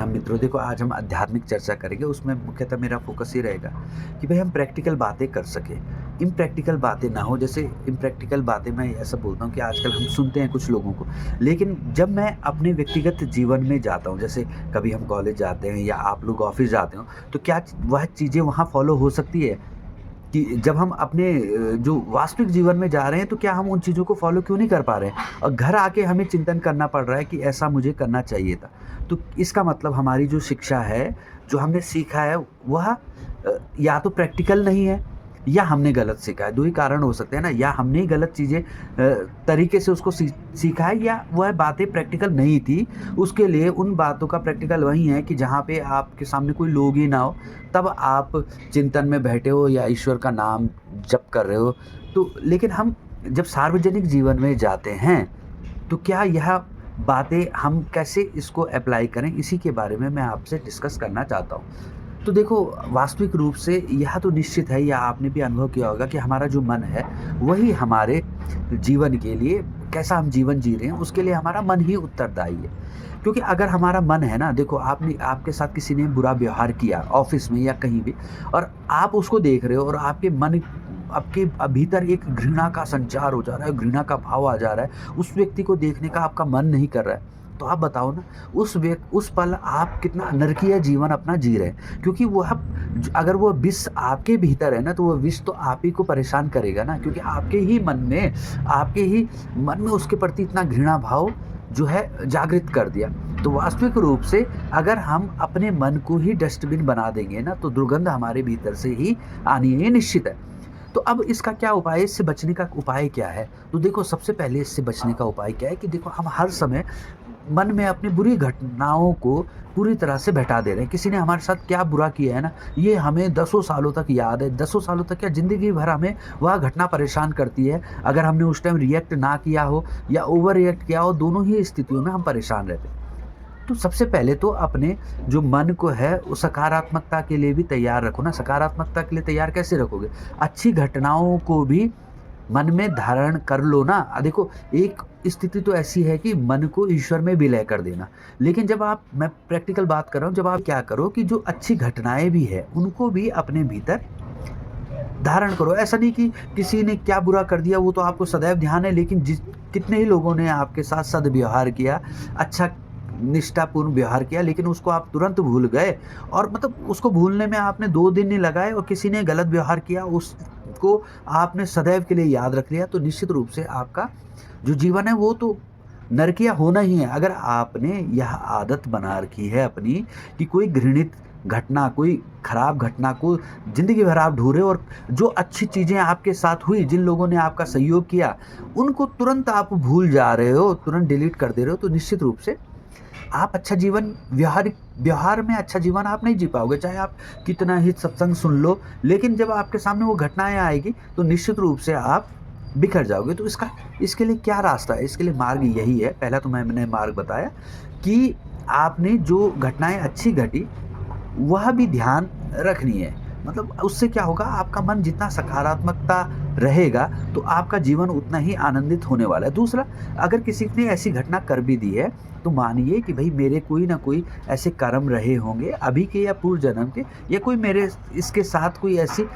प्रणाम मित्रों। देखो, आज हम आध्यात्मिक चर्चा करेंगे। उसमें मुख्यतः मेरा फ़ोकस ये रहेगा कि भई हम प्रैक्टिकल बातें कर सकें। इम्प्रैक्टिकल बातें ना हो। जैसे इम्प्रैक्टिकल बातें मैं ऐसा बोलता हूँ कि आजकल हम सुनते हैं कुछ लोगों को, लेकिन जब मैं अपने व्यक्तिगत जीवन में जाता हूँ, जैसे कभी हम कॉलेज जाते हैं या आप लोग ऑफ़िस जाते हो, तो क्या वह चीज़ें वहाँ फ़ॉलो हो सकती है? कि जब हम अपने जो वास्तविक जीवन में जा रहे हैं, तो क्या हम उन चीज़ों को फ़ॉलो क्यों नहीं कर पा रहे हैं? और घर आके हमें चिंतन करना पड़ रहा है कि ऐसा मुझे करना चाहिए था। तो इसका मतलब हमारी जो शिक्षा है, जो हमने सीखा है, वह या तो प्रैक्टिकल नहीं है या हमने गलत सीखा है। 2 ही कारण हो सकते हैं ना, या हमने ही गलत चीज़ें तरीके से उसको सीखा है, या वह बातें प्रैक्टिकल नहीं थी। उसके लिए उन बातों का प्रैक्टिकल वही है कि जहाँ पे आपके सामने कोई लोग ही ना हो, तब आप चिंतन में बैठे हो या ईश्वर का नाम जप कर रहे हो। तो लेकिन हम जब सार्वजनिक जीवन में जाते हैं, तो क्या यह बातें हम कैसे इसको अप्लाई करें, इसी के बारे में मैं आपसे डिस्कस करना चाहता हूँ। तो देखो, वास्तविक रूप से यह तो निश्चित है, या आपने भी अनुभव किया होगा कि हमारा जो मन है, वही हमारे जीवन के लिए, कैसा हम जीवन जी रहे हैं, उसके लिए हमारा मन ही उत्तरदायी है। क्योंकि अगर हमारा मन है ना, देखो, आपने आपके साथ किसी ने बुरा व्यवहार किया ऑफ़िस में या कहीं भी, और आप उसको देख रहे हो और आपके भीतर एक घृणा का संचार हो जा रहा है, घृणा का भाव आ जा रहा है, उस व्यक्ति को देखने का आपका मन नहीं कर रहा है। तो आप बताओ ना, उस पल आप कितना नरकीय जीवन अपना जी रहे हैं। क्योंकि अगर वो विष आपके भीतर है ना, तो वो विष तो आप ही को परेशान करेगा ना, क्योंकि आपके ही मन में उसके प्रति इतना घृणा भाव जो है जागृत कर दिया। तो वास्तविक रूप से अगर हम अपने मन को ही डस्टबिन बना देंगे ना, तो दुर्गंध हमारे भीतर से ही आनी है, ये निश्चित है। तो अब इसका क्या उपाय है? इससे बचने का उपाय क्या है? तो देखो, सबसे पहले इससे बचने का उपाय क्या है कि देखो, हम हर समय मन में अपनी बुरी घटनाओं को पूरी तरह से बैठा दे रहे हैं। किसी ने हमारे साथ क्या बुरा किया है ना, ये हमें दसों सालों तक याद है। दसों सालों तक क्या, ज़िंदगी भर हमें वह घटना परेशान करती है। अगर हमने उस टाइम रिएक्ट ना किया हो या ओवर रिएक्ट किया हो, दोनों ही स्थितियों में हम परेशान रहते हैं। तो सबसे पहले तो अपने जो मन को है, वो सकारात्मकता के लिए भी तैयार रखो ना। सकारात्मकता के लिए तैयार कैसे रखोगे? अच्छी घटनाओं को भी मन में धारण कर लो ना। देखो, एक स्थिति तो ऐसी है कि मन को ईश्वर में विलय कर देना। लेकिन मैं प्रैक्टिकल बात कर रहा हूँ, जब आप क्या करो कि जो अच्छी घटनाएँ भी हैं, उनको भी अपने भीतर धारण करो। ऐसा नहीं कि किसी ने क्या बुरा कर दिया वो तो आपको सदैव ध्यान है, लेकिन कितने ही लोगों ने आपके साथ सद्व्यवहार किया, अच्छा निष्ठापूर्ण व्यवहार किया, लेकिन उसको आप तुरंत भूल गए। और मतलब उसको भूलने में आपने 2 दिन नहीं लगाए, और किसी ने गलत व्यवहार किया, उसको आपने सदैव के लिए याद रख लिया। तो निश्चित रूप से आपका जो जीवन है, वो तो नरकीय होना ही है। अगर आपने यह आदत बना रखी है अपनी कि कोई घृणित घटना, कोई खराब घटना को ज़िंदगी भर आप ढूँढे, और जो अच्छी चीज़ें आपके साथ हुई, जिन लोगों ने आपका सहयोग किया, उनको तुरंत आप भूल जा रहे हो, तुरंत डिलीट कर दे रहे हो, तो निश्चित रूप से आप अच्छा जीवन, व्यवहार में अच्छा जीवन आप नहीं जी पाओगे। चाहे आप कितना ही सत्संग सुन लो, लेकिन जब आपके सामने वो घटनाएँ आएगी, तो निश्चित रूप से आप बिखर जाओगे। तो इसके लिए क्या रास्ता है? इसके लिए मार्ग यही है। पहला तो मैंने मार्ग बताया कि आपने जो घटनाएँ अच्छी घटी, वह भी ध्यान रखनी है। मतलब उससे क्या होगा, आपका मन जितना सकारात्मकता रहेगा, तो आपका जीवन उतना ही आनंदित होने वाला है। दूसरा, अगर किसी ने ऐसी घटना कर भी दी है, तो मानिए कि भई मेरे कोई न कोई ऐसे कर्म रहे होंगे, अभी के या पूर्व जन्म के, या कोई मेरे इसके साथ कोई ऐसी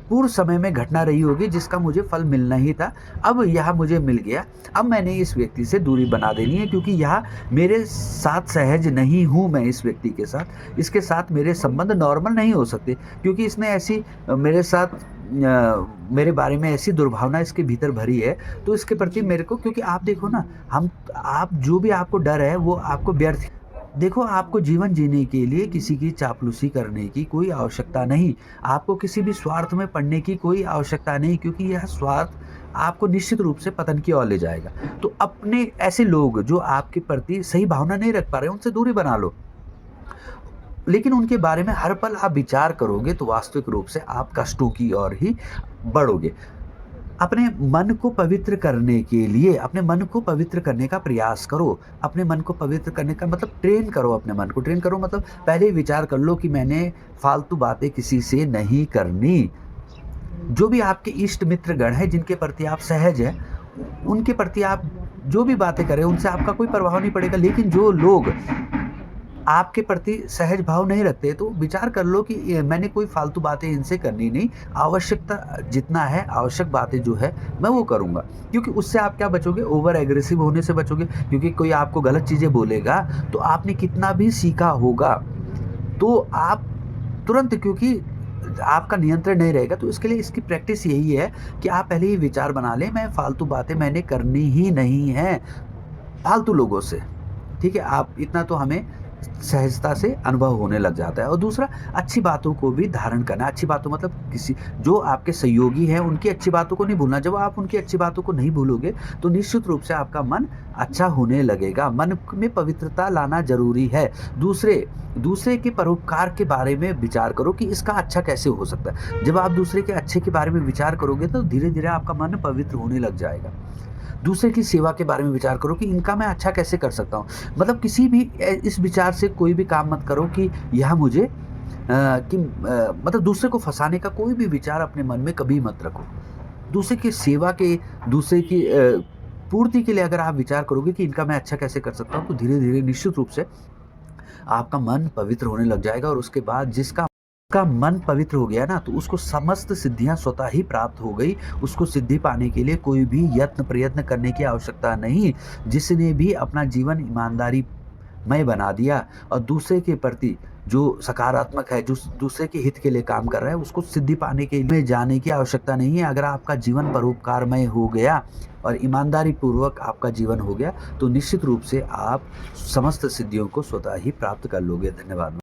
पूर्व समय में घटना रही होगी जिसका मुझे फल मिलना ही था। अब यह मुझे मिल गया, अब मैंने इस व्यक्ति से दूरी बना देनी है, क्योंकि यह मेरे साथ सहज नहीं हूँ मैं इस व्यक्ति के साथ। इसके साथ मेरे संबंध नॉर्मल नहीं हो सकते, क्योंकि इसने ऐसी मेरे साथ मेरे बारे में ऐसी दुर्भावना इसके भीतर भरी है, तो इसके प्रति मेरे को, क्योंकि आप देखो ना, आप जो भी आपको डर है, वो आपको व्यर्थ। देखो, आपको जीवन जीने के लिए किसी की चापलूसी करने की कोई आवश्यकता नहीं। आपको किसी भी स्वार्थ में पड़ने की कोई आवश्यकता नहीं, क्योंकि यह स्वार्थ आपको निश्चित रूप से पतन की ओर ले जाएगा। तो अपने ऐसे लोग जो आपके प्रति सही भावना नहीं रख पा रहे हैं, उनसे दूरी बना लो। लेकिन उनके बारे में हर पल आप विचार करोगे, तो वास्तविक रूप से आप कष्टों की ओर ही बढ़ोगे। अपने मन को पवित्र करने के लिए, अपने मन को पवित्र करने का प्रयास करो। अपने मन को पवित्र करने का मतलब, ट्रेन करो अपने मन को। ट्रेन करो मतलब पहले ही विचार कर लो कि मैंने फालतू बातें किसी से नहीं करनी। जो भी आपके इष्ट मित्र गण हैं, जिनके प्रति आप सहज हैं, उनके प्रति आप जो भी बातें करें, उनसे आपका कोई प्रभाव नहीं पड़ेगा। लेकिन जो लोग आपके प्रति सहज भाव नहीं रखते, तो विचार कर लो कि ये मैंने कोई फालतू बातें इनसे करनी नहीं, आवश्यकता जितना है, आवश्यक बातें जो है मैं वो करूँगा। क्योंकि उससे आप क्या बचोगे, ओवर एग्रेसिव होने से बचोगे, क्योंकि कोई आपको गलत चीज़ें बोलेगा, तो आपने कितना भी सीखा होगा, तो आप तुरंत, क्योंकि आपका नियंत्रण नहीं रहेगा, तो इसके लिए इसकी प्रैक्टिस यही है कि आप पहले ही विचार बना लें, मैं फालतू बातें मैंने करनी ही नहीं है फालतू लोगों से। ठीक है? आप इतना तो हमें सहजता से अनुभव होने लग जाता है। और दूसरा, अच्छी बातों को भी धारण करना। अच्छी बातों मतलब किसी जो आपके सहयोगी हैं, उनकी अच्छी बातों को नहीं भूलना। जब आप उनकी अच्छी बातों को नहीं भूलोगे, तो निश्चित रूप से आपका मन अच्छा होने लगेगा। मन में पवित्रता लाना ज़रूरी है। दूसरे के परोपकार के बारे में विचार करो कि इसका अच्छा कैसे हो सकता है। जब आप दूसरे के अच्छे के बारे में विचार करोगे, तो धीरे-धीरे आपका मन पवित्र होने लग जाएगा। दूसरे की सेवा के बारे में विचार करो कि इनका मैं अच्छा कैसे कर सकता हूँ। मतलब किसी भी इस विचार से कोई भी काम मत करो कि यह मुझे मतलब दूसरे को फँसाने का कोई भी विचार अपने मन में कभी मत रखो। दूसरे की सेवा के, दूसरे की पूर्ति के लिए अगर आप विचार करोगे कि इनका मैं अच्छा कैसे कर सकता हूँ, तो धीरे-धीरे निश्चित रूप से आपका मन पवित्र होने लग जाएगा। और उसके बाद जिसका का मन पवित्र हो गया ना, तो उसको समस्त सिद्धियाँ स्वतः ही प्राप्त हो गई। उसको सिद्धि पाने के लिए कोई भी यत्न प्रयत्न करने की आवश्यकता नहीं। जिसने भी अपना जीवन ईमानदारीमय बना दिया और दूसरे के प्रति जो सकारात्मक है, जो दूसरे के हित के लिए काम कर रहा है, उसको सिद्धि पाने के लिए जाने की आवश्यकता नहीं है। अगर आपका जीवन परोपकारमय हो गया और ईमानदारी पूर्वक आपका जीवन हो गया, तो निश्चित रूप से आप समस्त सिद्धियों को स्वतः ही प्राप्त कर लोगे। धन्यवाद।